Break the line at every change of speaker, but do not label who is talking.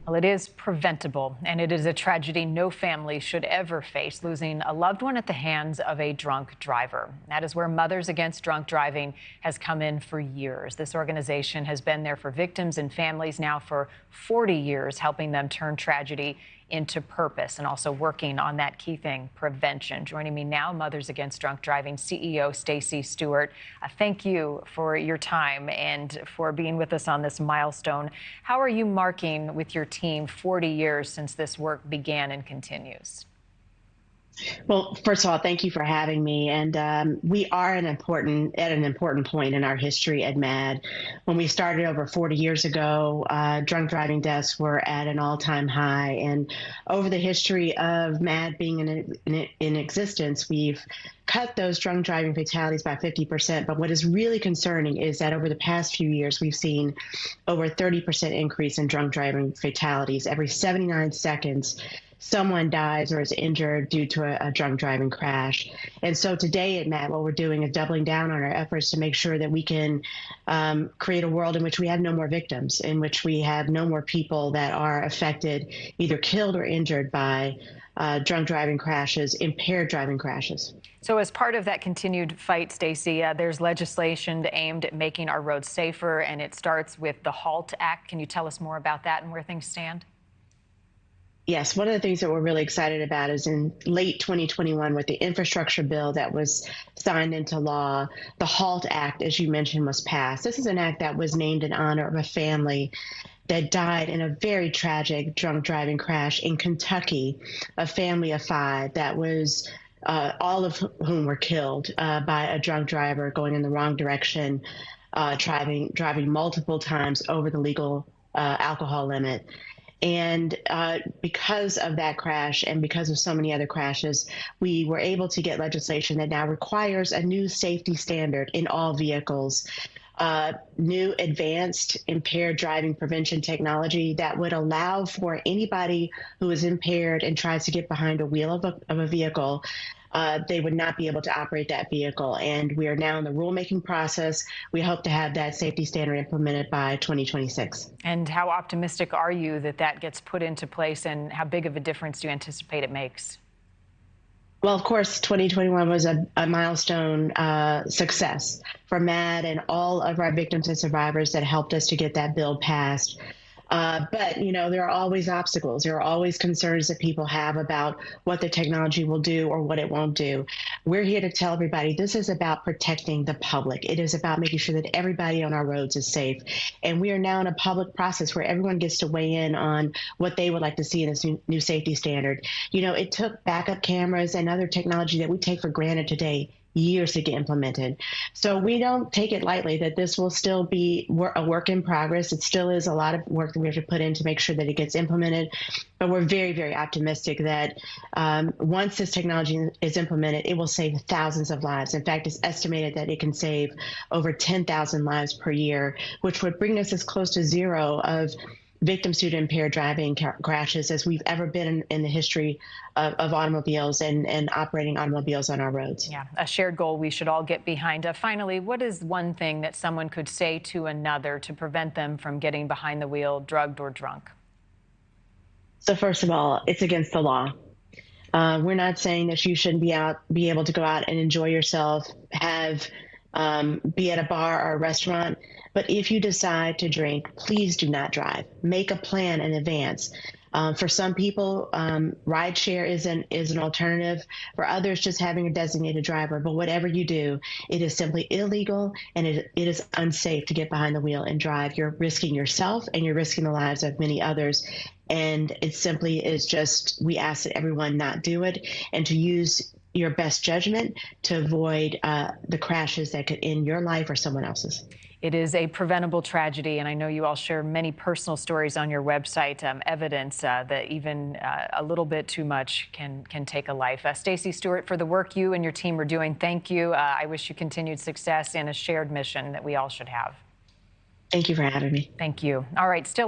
Well, it is preventable, and it is a tragedy no family should ever face, losing a loved one at the hands of a drunk driver. That is where Mothers Against Drunk Driving has come in for years. This organization has been there for victims and families now for 40 years, helping them turn tragedy into purpose and also working on that key thing, prevention. Joining me now, Mothers Against Drunk Driving CEO Stacey Stewart. Thank you for your time and for being with us on this milestone. How are you marking with your team 40 years since this work began and continues?
Well, first of all, thank you for having me. And we are at an important point in our history at MAD. When we started over 40 years ago, drunk driving deaths were at an all-time high. And over the history of MAD being in existence, we've cut those drunk driving fatalities by 50%. But what is really concerning is that over the past few years, we've seen over 30% increase in drunk driving fatalities. Every 79 seconds, someone dies or is injured due to a drunk driving crash. And so today at MAD, what we're doing is doubling down on our efforts to make sure that we can create a world in which we have no more victims, in which we have no more people that are affected, either killed or injured by drunk driving crashes, impaired driving crashes.
So as part of that continued fight, Stacey, there's legislation aimed at making our roads safer, and it starts with the HALT Act. Can you tell us more about that and where things stand?
Yes, one of the things that we're really excited about is in late 2021 with the infrastructure bill that was signed into law, the HALT Act, as you mentioned, was passed. This is an act that was named in honor of a family that died in a very tragic drunk driving crash in Kentucky, a family of 5 that was all of whom were killed by a drunk driver going in the wrong direction, driving multiple times over the legal alcohol limit. And because of that crash and because of so many other crashes, we were able to get legislation that now requires a new safety standard in all vehicles, new advanced impaired driving prevention technology that would allow for anybody who is impaired and tries to get behind a wheel of a vehicle, they would not be able to operate that vehicle. And we are now in the rulemaking process. We hope to have that safety standard implemented by 2026.
And how optimistic are you that that gets put into place, and how big of a difference do you anticipate it makes?
Well, of course, 2021 was a milestone success for MAD and all of our victims and survivors that helped us to get that bill passed. But, you know, there are always obstacles. There are always concerns that people have about what the technology will do or what it won't do. We're here to tell everybody this is about protecting the public. It is about making sure that everybody on our roads is safe. And we are now in a public process where everyone gets to weigh in on what they would like to see in this new safety standard. You know, it took backup cameras and other technology that we take for granted today years to get implemented. So we don't take it lightly that this will still be a work in progress. It still is a lot of work that we have to put in to make sure that it gets implemented. But we're very, very optimistic that once this technology is implemented, it will save thousands of lives. In fact, it's estimated that it can save over 10,000 lives per year, which would bring us as close to zero of victims due to impaired driving crashes as we've ever been in the history of automobiles and operating automobiles on our roads.
Yeah, a shared goal we should all get behind. Finally, what is one thing that someone could say to another to prevent them from getting behind the wheel, drugged or drunk?
So first of all, it's against the law. We're not saying that you shouldn't be able to go out and enjoy yourself, be at a bar or a restaurant. But if you decide to drink, please do not drive. Make a plan in advance. For some people, rideshare is an alternative. For others, just having a designated driver. But whatever you do, it is simply illegal and it is unsafe to get behind the wheel and drive. You're risking yourself and you're risking the lives of many others. And it simply is just, we ask that everyone not do it and to use your best judgment to avoid the crashes that could end your life or someone else's.
It is a preventable tragedy, and I know you all share many personal stories on your website, evidence that even a little bit too much can take a life. Stacey Stewart, for the work you and your team are doing, thank you. I wish you continued success in a shared mission that we all should have.
Thank you for having me.
Thank you. All right, still